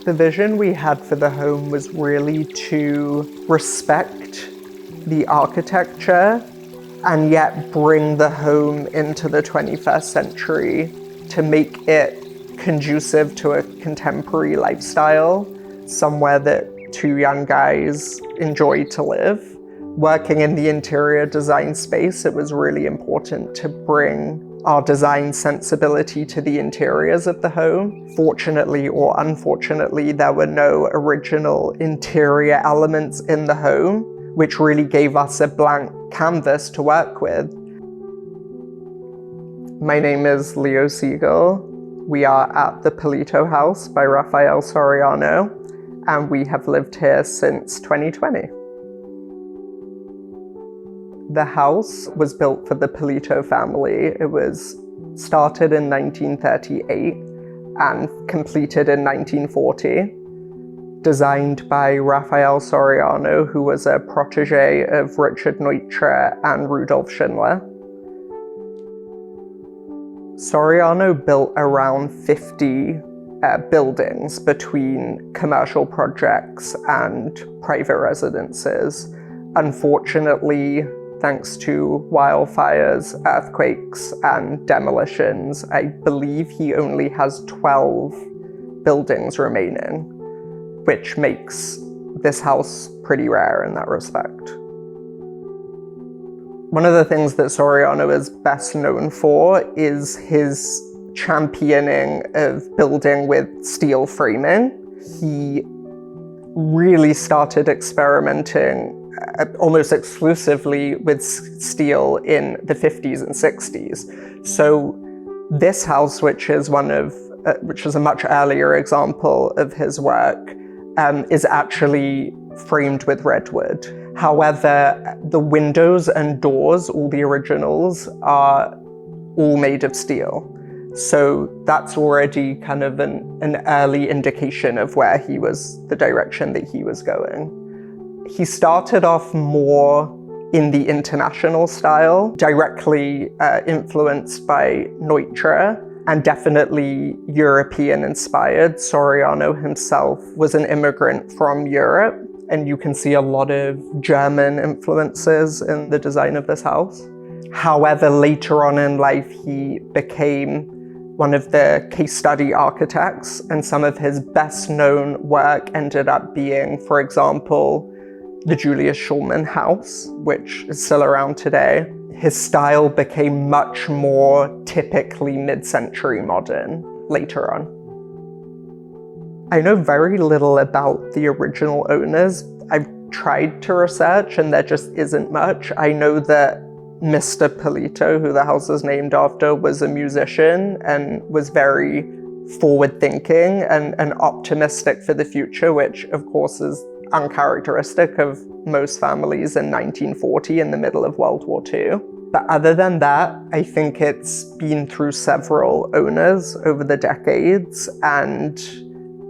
The vision we had for the home was really to respect the architecture and yet bring the home into the 21st century to make it conducive to a contemporary lifestyle, somewhere that two young guys enjoy to live. Working in the interior design space, it was really important to bring our design sensibility to the interiors of the home. Fortunately or unfortunately, there were no original interior elements in the home, which really gave us a blank canvas to work with. My name is Leo Seigal. We are at the Polito House by Raphael Soriano, and we have lived here since 2020. The house was built for the Paleito family. It was started in 1938 and completed in 1940. Designed by Raphael Soriano, who was a protege of Richard Neutra and Rudolf Schindler. Soriano built around 50 buildings between commercial projects and private residences. Unfortunately, thanks to wildfires, earthquakes, and demolitions, I believe he only has 12 buildings remaining, which makes this house pretty rare in that respect. One of the things that Soriano is best known for is his championing of building with steel framing. He really started experimenting almost exclusively with steel in the 50s and 60s. So this house, which is a much earlier example of his work, is actually framed with redwood. However, the windows and doors, all the originals, are all made of steel. So that's already kind of an early indication of where the direction that he was going. He started off more in the international style, directly influenced by Neutra, and definitely European inspired. Soriano himself was an immigrant from Europe, and you can see a lot of German influences in the design of this house. However, later on in life, he became one of the case study architects, and some of his best known work ended up being, for example, the Julius Schulman house, which is still around today. His style became much more typically mid-century modern later on. I know very little about the original owners. I've tried to research and there just isn't much. I know that Mr. Paleito, who the house is named after, was a musician and was very forward-thinking and optimistic for the future, which of course is uncharacteristic of most families in 1940 in the middle of World War II. But other than that, I think it's been through several owners over the decades, and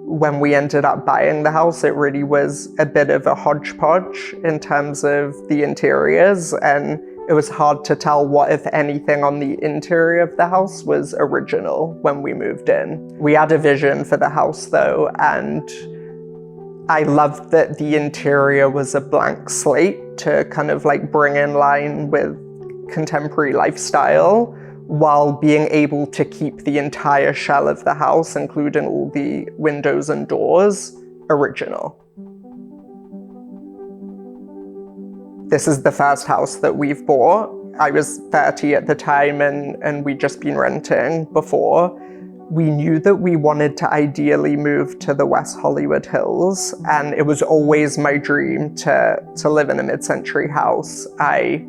when we ended up buying the house, it really was a bit of a hodgepodge in terms of the interiors, and it was hard to tell what, if anything, on the interior of the house was original when we moved in. We had a vision for the house though, and I loved that the interior was a blank slate to kind of like bring in line with contemporary lifestyle while being able to keep the entire shell of the house, including all the windows and doors, original. This is the first house that we've bought. I was 30 at the time and we'd just been renting before. We knew that we wanted to ideally move to the West Hollywood Hills, and it was always my dream to live in a mid-century house. I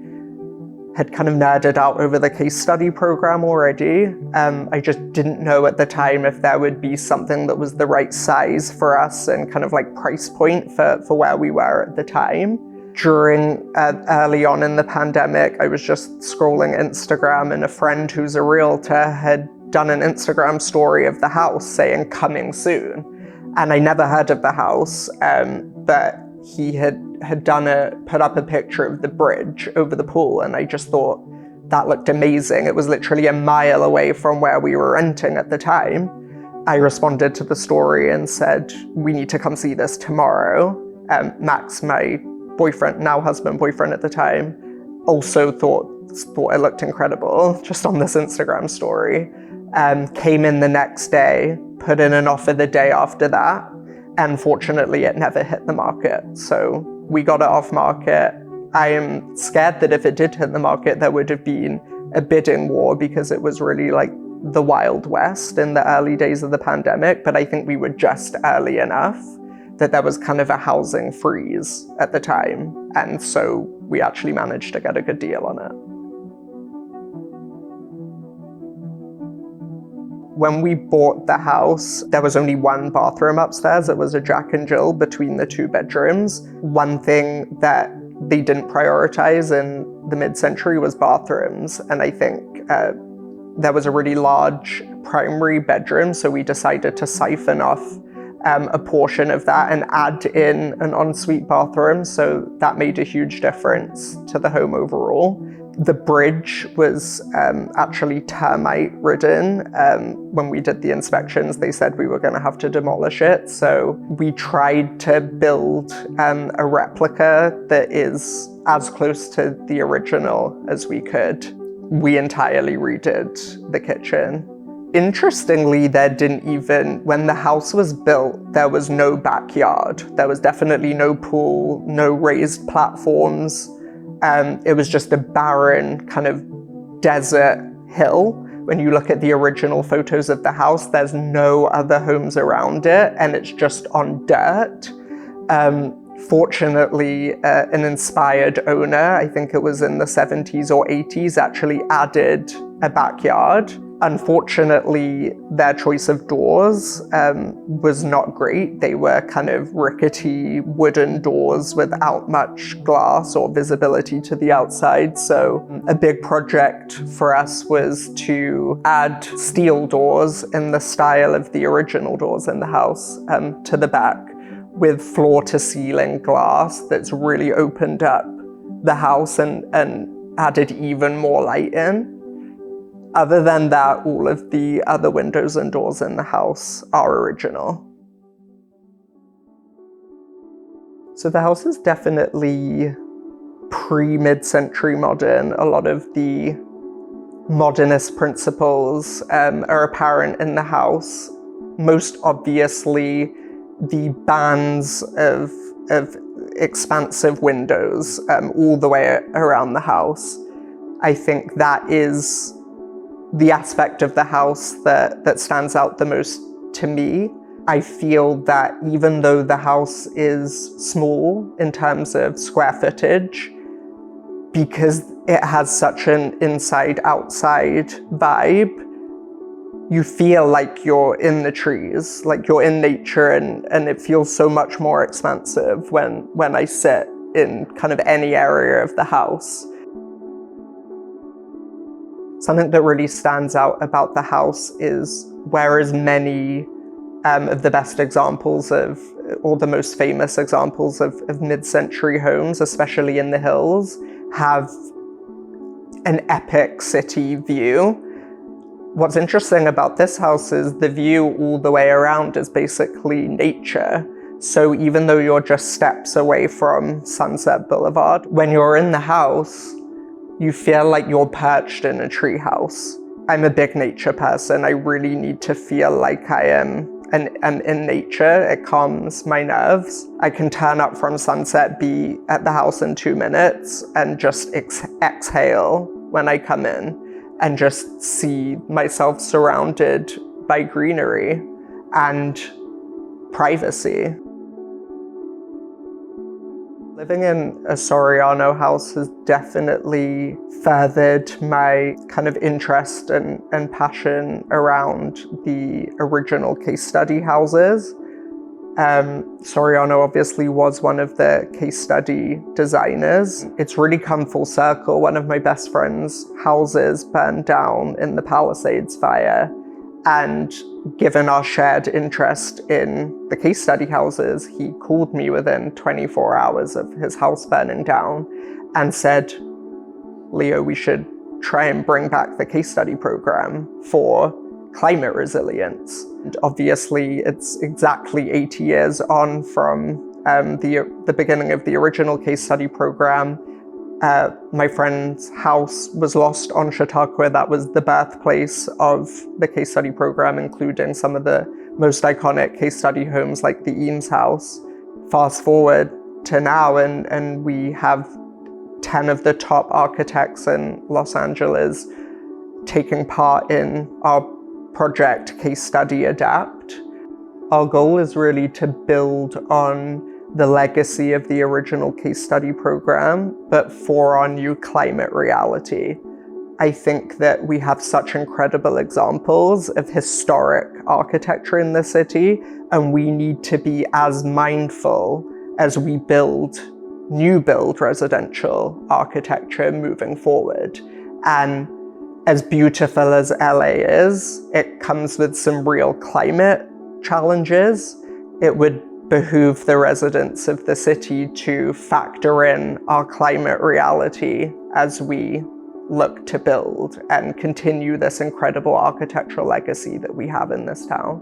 had kind of nerded out over the case study program already. I just didn't know at the time if there would be something that was the right size for us and kind of like price point for where we were at the time. During early on in the pandemic, I was just scrolling Instagram, and a friend who's a realtor had done an Instagram story of the house saying coming soon. And I never heard of the house, but he had put up a picture of the bridge over the pool, and I just thought that looked amazing. It was literally a mile away from where we were renting at the time. I responded to the story and said, we need to come see this tomorrow. Max, my boyfriend, now husband, boyfriend at the time, also thought it looked incredible just on this Instagram story. Came in the next day, put in an offer the day after that, and fortunately it never hit the market. So we got it off market. I am scared that if it did hit the market, there would have been a bidding war because it was really like the Wild West in the early days of the pandemic. But I think we were just early enough that there was kind of a housing freeze at the time. And so we actually managed to get a good deal on it. When we bought the house, there was only one bathroom upstairs. It was a Jack and Jill between the two bedrooms. One thing that they didn't prioritize in the mid-century was bathrooms. And I think there was a really large primary bedroom, so we decided to siphon off a portion of that and add in an ensuite bathroom. So that made a huge difference to the home overall. The bridge was actually termite ridden. When we did the inspections, they said we were going to have to demolish it. So we tried to build a replica that is as close to the original as we could. We entirely redid the kitchen. Interestingly, when the house was built, there was no backyard. There was definitely no pool, no raised platforms. It was just a barren kind of desert hill. When you look at the original photos of the house, there's no other homes around it, and it's just on dirt. Fortunately, an inspired owner, I think it was in the 70s or 80s, actually added a backyard. Unfortunately, their choice of doors was not great. They were kind of rickety wooden doors without much glass or visibility to the outside. So a big project for us was to add steel doors in the style of the original doors in the house to the back, with floor-to-ceiling glass that's really opened up the house and added even more light in. Other than that, all of the other windows and doors in the house are original. So the house is definitely pre-mid-century modern. A lot of the modernist principles are apparent in the house. Most obviously, the bands of expansive windows all the way around the house. I think that is the aspect of the house that stands out the most to me. I feel that even though the house is small in terms of square footage, because it has such an inside-outside vibe, you feel like you're in the trees, like you're in nature, and it feels so much more expansive when I sit in kind of any area of the house. Something that really stands out about the house is whereas many of the best examples or the most famous examples of mid-century homes, especially in the hills, have an epic city view. What's interesting about this house is the view all the way around is basically nature. So even though you're just steps away from Sunset Boulevard, when you're in the house, you feel like you're perched in a treehouse. I'm a big nature person. I really need to feel like I am in nature. It calms my nerves. I can turn up from sunset, be at the house in 2 minutes, and just exhale when I come in and just see myself surrounded by greenery and privacy. Living in a Soriano house has definitely furthered my kind of interest and passion around the original case study houses. Soriano obviously was one of the case study designers. It's really come full circle. One of my best friend's houses burned down in the Palisades fire, and given our shared interest in the case study houses, he called me within 24 hours of his house burning down and said, Leo, we should try and bring back the case study program for climate resilience. And obviously, it's exactly 80 years on from the beginning of the original case study program. My friend's house was lost on Chautauqua. That was the birthplace of the case study program, including some of the most iconic case study homes like the Eames house. Fast forward to now, and we have 10 of the top architects in Los Angeles taking part in our project Case Study Adapt. Our goal is really to build on the legacy of the original case study program, but for our new climate reality. I think that we have such incredible examples of historic architecture in the city, and we need to be as mindful as we build new build residential architecture moving forward. And as beautiful as LA is, it comes with some real climate challenges. It would behoove the residents of the city to factor in our climate reality as we look to build and continue this incredible architectural legacy that we have in this town.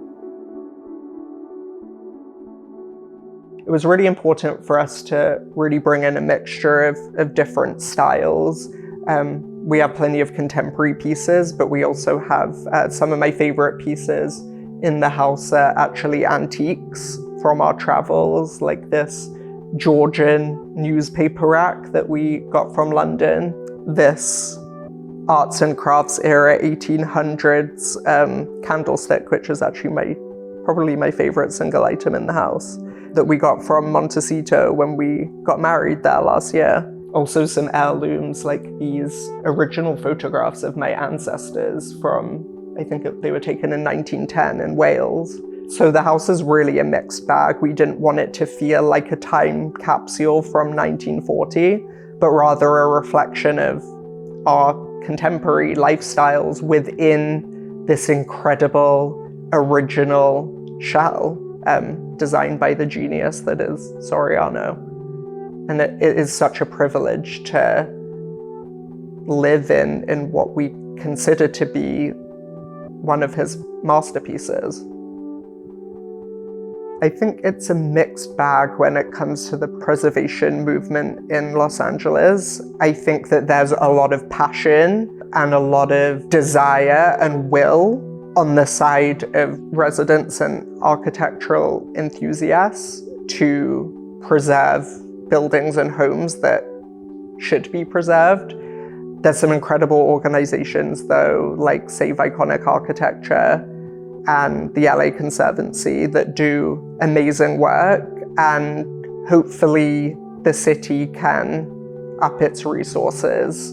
It was really important for us to really bring in a mixture of different styles. We have plenty of contemporary pieces, but we also have some of my favorite pieces in the house are actually antiques from our travels, like this Georgian newspaper rack that we got from London, this arts and crafts era 1800s candlestick, which is actually probably my favorite single item in the house, that we got from Montecito when we got married there last year. Also some heirlooms like these original photographs of my ancestors from, I think they were taken in 1910 in Wales. So the house is really a mixed bag. We didn't want it to feel like a time capsule from 1940, but rather a reflection of our contemporary lifestyles within this incredible original shell designed by the genius that is Soriano. And it is such a privilege to live in what we consider to be one of his masterpieces. I think it's a mixed bag when it comes to the preservation movement in Los Angeles. I think that there's a lot of passion and a lot of desire and will on the side of residents and architectural enthusiasts to preserve buildings and homes that should be preserved. There's some incredible organizations though, like Save Iconic Architecture and the LA Conservancy, that do amazing work, and hopefully the city can up its resources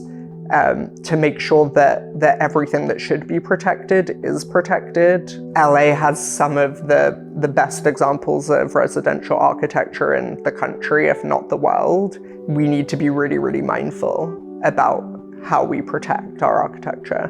to make sure that everything that should be protected is protected. LA has some of the best examples of residential architecture in the country, if not the world. We need to be really, really mindful about how we protect our architecture.